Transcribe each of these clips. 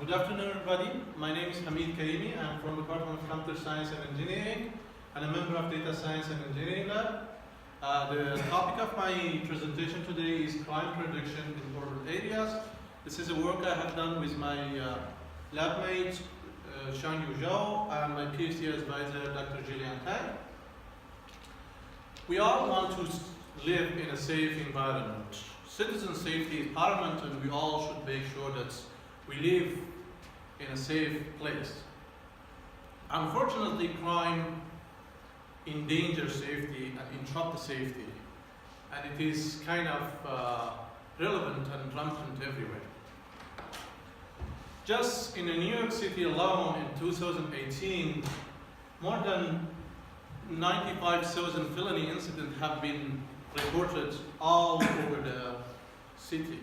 Good afternoon, everybody. My name is Hamid Karimi. I'm from the Department of Computer Science and Engineering and a member of Data Science and Engineering Lab. The topic of my presentation today is crime prediction in urban areas. This is a work I have done with my lab mate, Shangyu Zhao, and my PhD advisor, Dr. Jillian Tang. We all want to live in a safe environment. Citizen safety is paramount, and we all should make sure that we live in a safe place. Unfortunately, crime endangers safety and interrupts safety, and it is kind of relevant and rampant everywhere. Just in New York City alone in 2018, more than 95,000 felony incidents have been reported all over the city.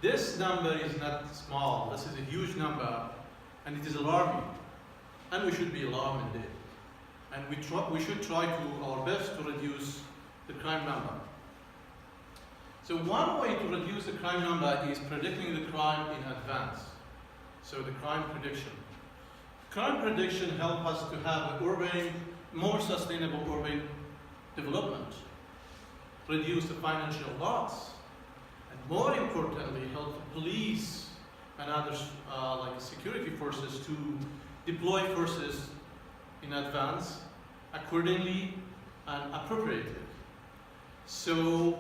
This number is not small, this is a huge number, and it is alarming. And we should be alarmed indeed. And we should try to our best to reduce the crime number. So one way to reduce the crime number is predicting the crime in advance. So the crime prediction. Crime prediction helps us to have an more sustainable urban development, reduce the financial loss, and more importantly, help the police and others like security forces to deploy forces in advance, accordingly and appropriately. So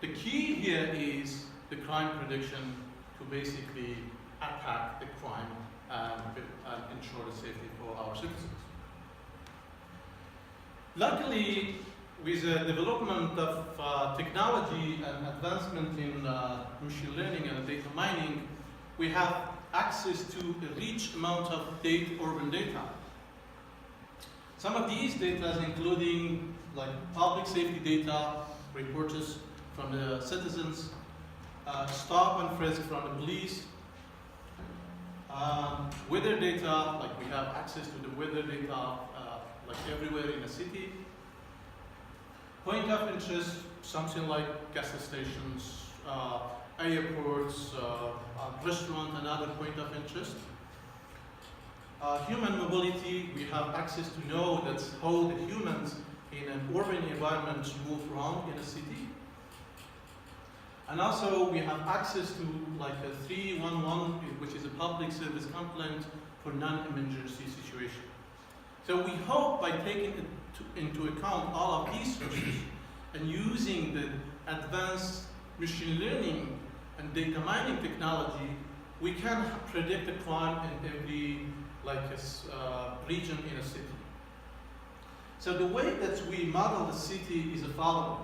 the key here is the crime prediction to basically attack the crime and ensure the safety for our citizens. Luckily, with the development of technology and advancement in machine learning and data mining, we have access to a rich amount of urban data. Some of these data, including like public safety data, reports from the citizens, stop and frisk from the police, weather data, like we have access to the weather data like everywhere in the city. Point of interest, something like gas stations, airports, restaurants, and other point of interest. Human mobility, we have access to know that how the humans in an urban environment move around in a city. And also we have access to like a 311, which is a public service complaint for non-emergency situation. So we hope by taking into account all of these sources and using the advanced machine learning and data mining technology, we can predict the crime in every region in a city. So the way that we model the city is the following.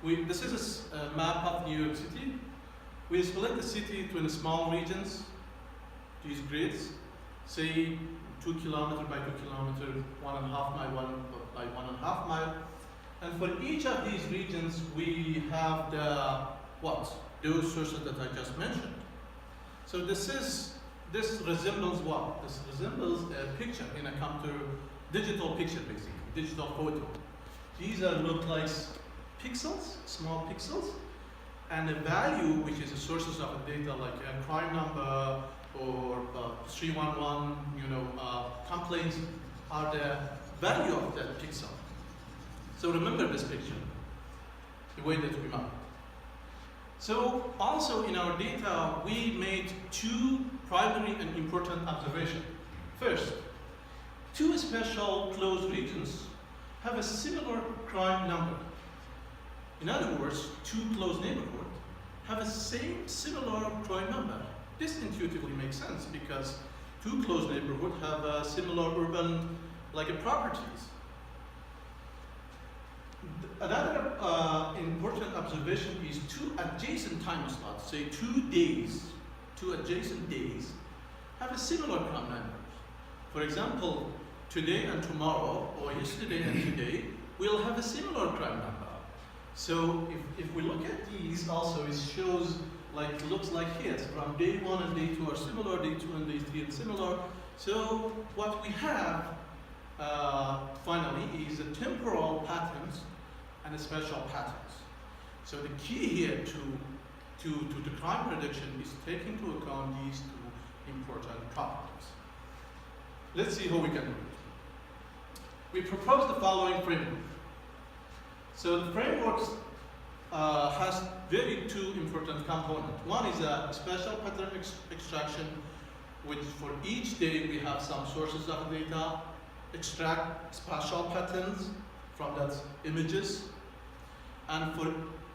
This is a map of New York City. We split the city into small regions, these grids, say 2 kilometers by 2 kilometers, 1.5 mile by 1.5 mile. And for each of these regions, we have those sources that I just mentioned. So this resembles what? This resembles a picture in a computer, digital picture basically, digital photo. These look like pixels, small pixels, and a value which is the sources of the data like a crime number or 311, complaints are the value of that pixel. So remember this picture, the way that we map. So also in our data, we made two primary and important observations. First, two special closed regions have a similar crime number. In other words, two closed neighborhoods have a similar crime number. This intuitively makes sense because two closed neighborhoods have similar urban properties. Another important observation is two adjacent time slots, say 2 days, two adjacent days, have a similar crime numbers. For example, today and tomorrow, or yesterday and today, will have a similar crime number. So if we look at these also, it shows looks like here, from day 1 and day 2 are similar, day 2 and day 3 are similar. So what we have finally is the temporal patterns and the spatial patterns. So the key here to the crime prediction is take into account these two important properties. Let's see how we can do it. We propose the following framework. So the framework has two important components. One is a spatial pattern extraction, which for each day we have some sources of data, extract spatial patterns from that images, and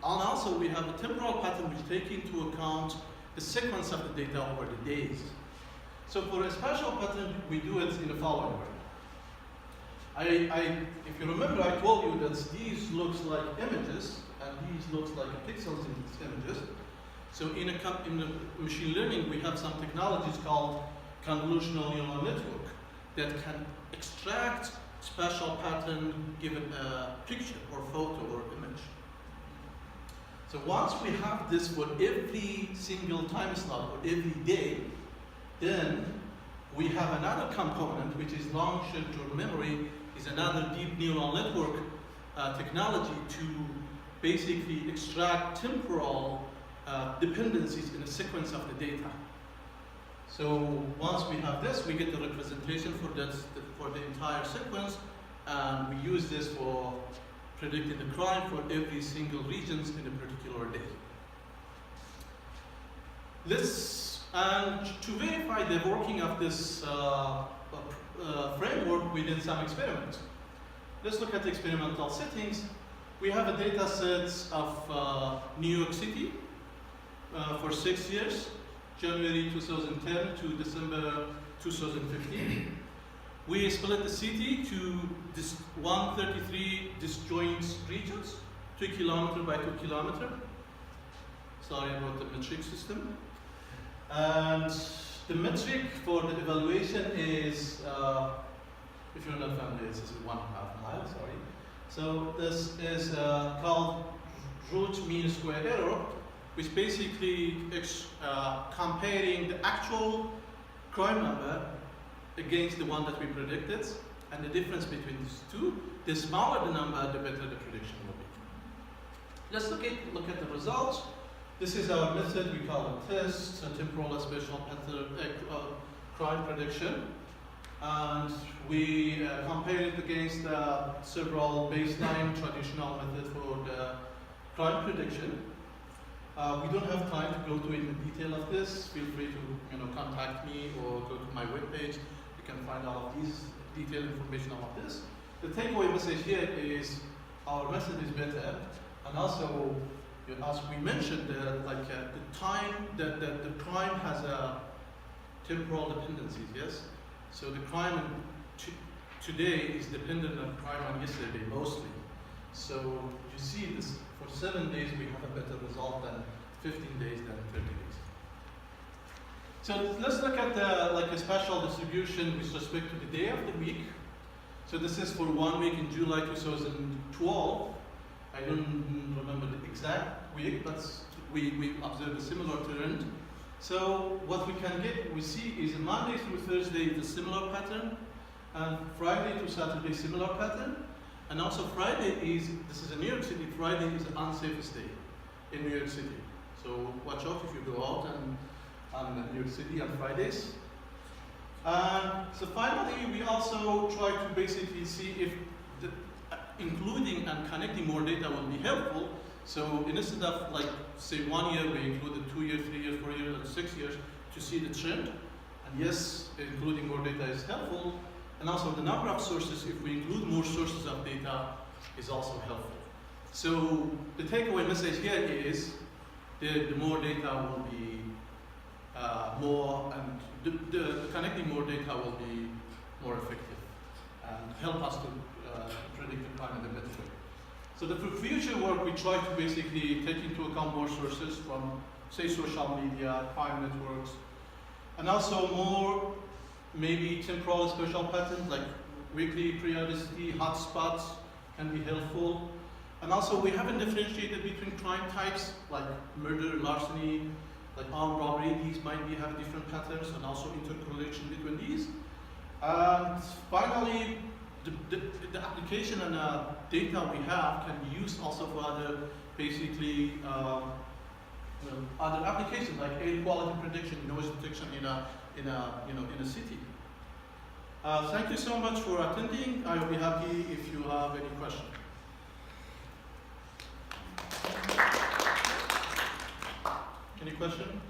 also we have a temporal pattern which take into account the sequence of the data over the days. So for a spatial pattern, we do it in the following way. If you remember, I told you that these looks like images, and these looks like pixels in these images. So in the machine learning, we have some technologies called convolutional neural network that can extract spatial pattern given a picture or photo or image. So once we have this for every single time slot or every day, then we have another component which is long-term memory, is another deep neural network technology to basically extract temporal dependencies in a sequence of the data. So once we have this, we get the representation for the entire sequence, and we use this for predicting the crime for every single regions in a particular day. And to verify the working of this framework, we did some experiments. Let's look at the experimental settings. We have a data set of New York City for 6 years, January 2010 to December 2015. We split the city to 133 disjoint regions, 2 kilometer by 2 kilometer. Sorry about the metric system. And the metric for the evaluation is, if you're not familiar, this is 1.5 miles, sorry. So this is called root mean square error, which basically is comparing the actual crime number against the one that we predicted, and the difference between these two. The smaller the number, the better the prediction will be. Let's look at the results. This is our method. We call it test, a temporal-spatial crime prediction, and we compare it against several baseline traditional methods for the crime prediction. We don't have time to go into detail of this. Feel free to contact me or go to my webpage. You can find all of these detailed information about this. The takeaway message here is our method is better, and also, as we mentioned, the time that the crime has a temporal dependencies. Yes, so the crime today is dependent on crime on yesterday mostly. So you see this. For 7 days, we have a better result than 15 days than 30 days. So let's look at a spatial distribution with respect to the day of the week. So this is for 1 week in July 2012. I don't remember the exact week, but we observed a similar trend. So what we see is Monday through Thursday is a similar pattern, and Friday to Saturday similar pattern. And also this is in New York City, Friday is an unsafe day in New York City. So watch out if you go out on New York City on Fridays. So finally, we also try to basically see if including and connecting more data will be helpful. So instead of say 1 year, we included 2 years, 3 years, 4 years, and 6 years to see the trend. And yes, including more data is helpful. And also the number of sources, if we include more sources of data, is also helpful. So the takeaway message here is the more data will be more, and the connecting more data will be more effective and help us to predict the crime in a better way. So for future work, we try to basically take into account more sources from, say, social media, crime networks, and also more maybe temporal-spatial patterns like weekly periodicity, hotspots can be helpful. And also we haven't differentiated between crime types like murder, larceny, like armed robbery. These might have different patterns and also intercorrelation between these. And finally, the application and data we have can be used also for other basically other applications like air quality prediction, noise detection in a city. Thank you so much for attending. I will be happy if you have any questions. Any question?